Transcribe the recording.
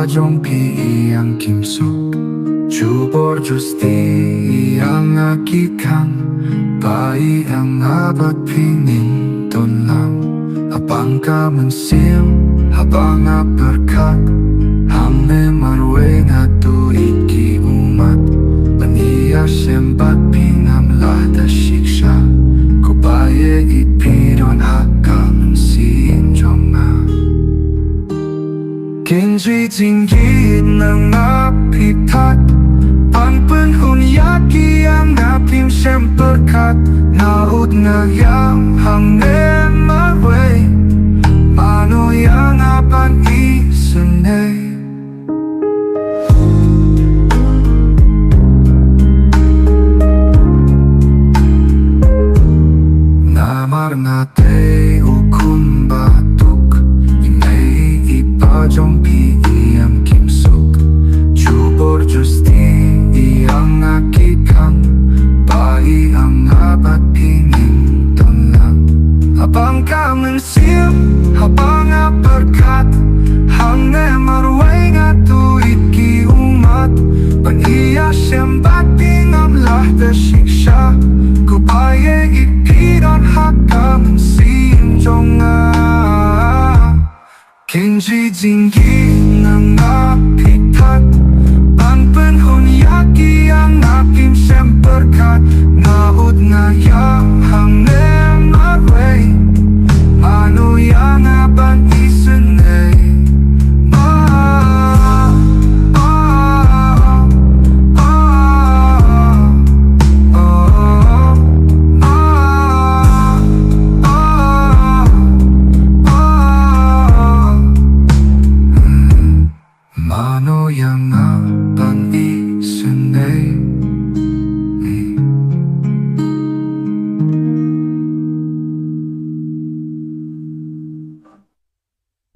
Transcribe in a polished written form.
ipadong iyang kimsok Jubor justi iyang akikang Pai ang abat pininton lang Habang kamansim, habang aperkat Hame marwe nga tuit ki umat Paniya sembat pinamlah da shiksha Kubaye ipidon hakang sinjong nga Kinji tinggit ng apitat Panpanhun yaki ang napim semperkat Naud nga yang hangem marwe Mano yang apan isenay Namar nga te ukun baduk Inay ipadong iyang kimsok Jubor justi iyang akikang Pai ang abat pininton lang Habang kamansim, habang aperkat Hangay marway nga tuit ki umat Paniya sembat pinamlah da shiksha Kubaye ipidon hakam sinjong nga Kinji jinggi ng apitat Panpanhun yaki ang aking semperkat Naud nga yang hangem marway Ano yang aban isenay Mano yang aban